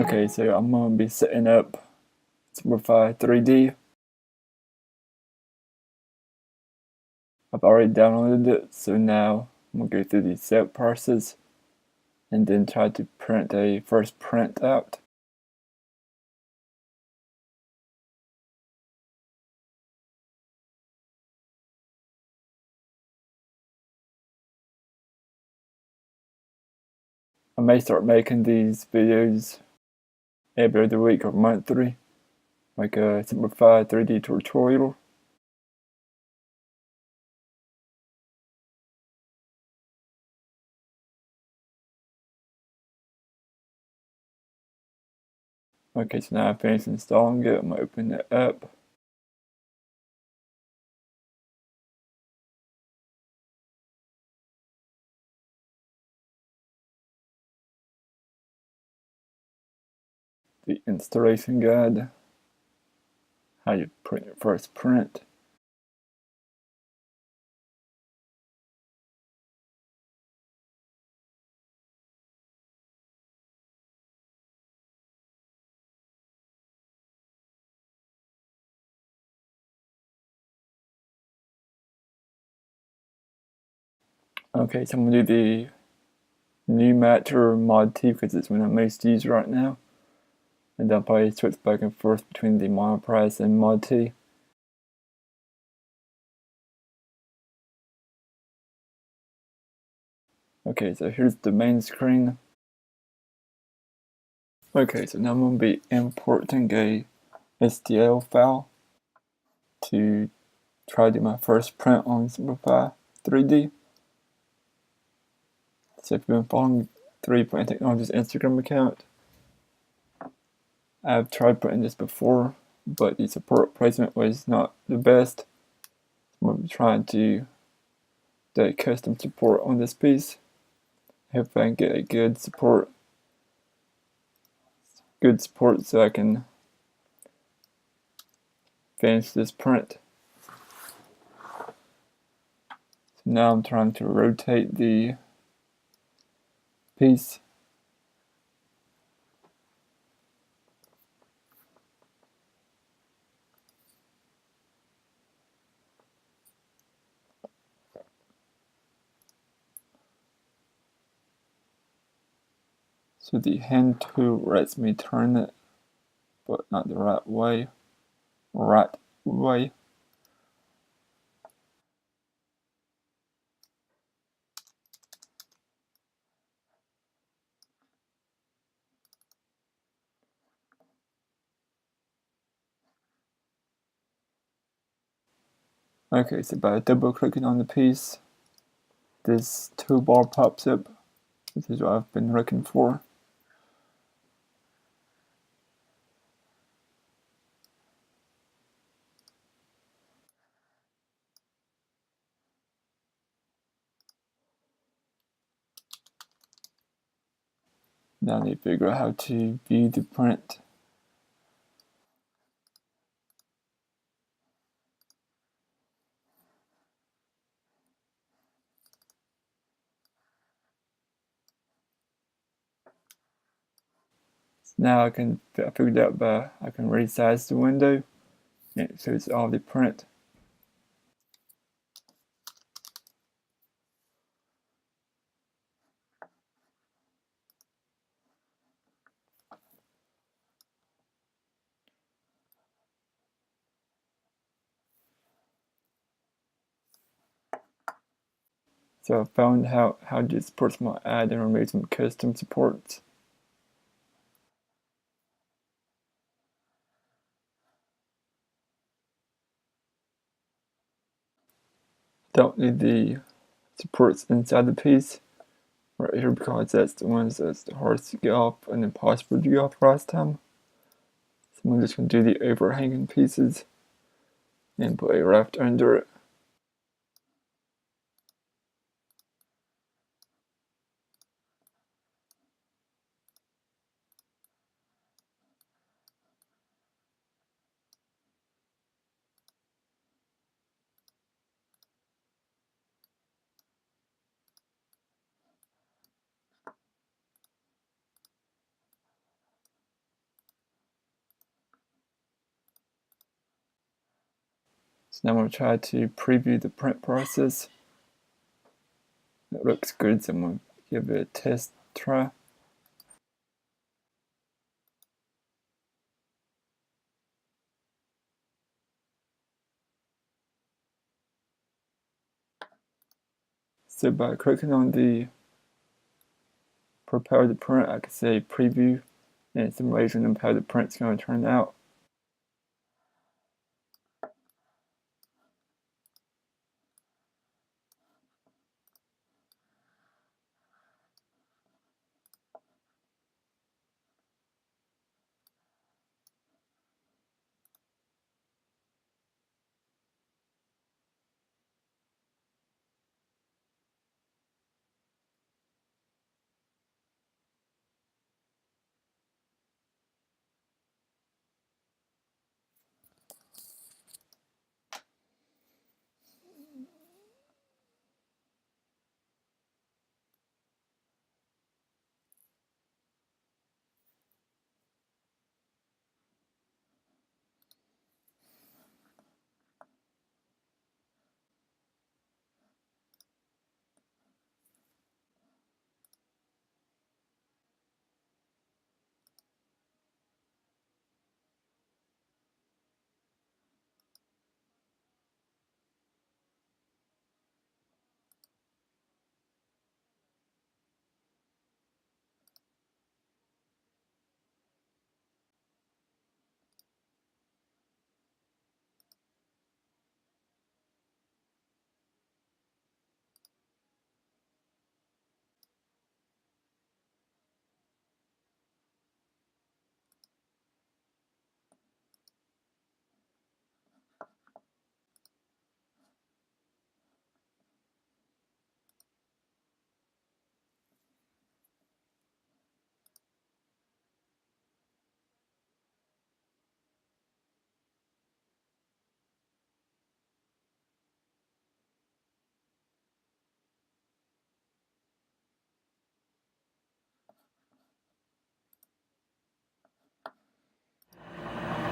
Okay, so I'm going to be setting up Simplify3d. I've already downloaded it, so now I'm going to go through the setup process and then try to print a first print out. I may start making these videos every other week or monthly, like a Simplify3d tutorial. Okay, so now I've finished installing it. I'm going to open it up. The installation guide, how you print your first print. Okay, so I'm going to do the new match or mod T because it's one I'm most used right now. And I'll probably switch back and forth between the monoprice and mod T. Okay, so here's the main screen. Okay, so now I'm going to be importing a STL file to try to do my first print on Simplify3d. So if you've been following 3D Printing Technology's Instagram account, I've tried printing this before, but the support placement was not the best. I'm going to be trying to do a custom support on this piece. Hope I can get a good support so I can finish this print. So now I'm trying to rotate the piece. So the hand tool lets me turn it, but not the right way. Okay, so by double clicking on the piece, this toolbar pops up, which is what I've been looking for. Now I need to figure out how to view the print. Now I figured out I can resize the window, and it shows all the print. So I found how to support my add and remove some custom supports. Don't need the supports inside the piece right here because that's the ones that's the hardest to get off and impossible to get off last time. So I'm just going to do the overhanging pieces and put a raft under it. So now I'm going to try to preview the print process. It looks good, so I'm going to give it a test try. So by clicking on the prepare to print, I can say preview and simulation of how the print's going to turn out.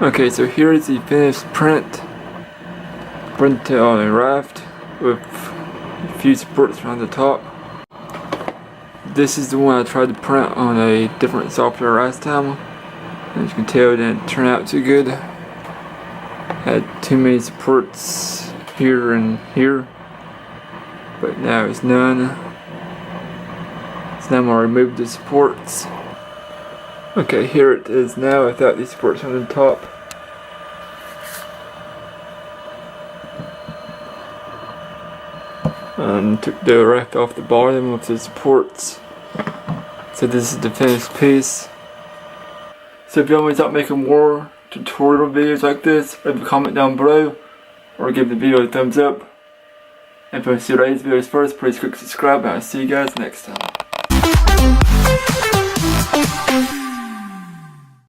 Okay, so here is the finished print. Printed on a raft with a few supports around the top. This is the one I tried to print on a different software last time. As you can tell, it didn't turn out too good. Had too many supports here and here, but now it's none. So now I'm gonna remove the supports. Okay, here it is now without these supports on the top. Took the raft off the bottom with the supports. So this is the finished piece. So if you want me to start making more tutorial videos like this, leave a comment down below or give the video a thumbs up. And if you want to see today's videos first, please click subscribe and I'll see you guys next time.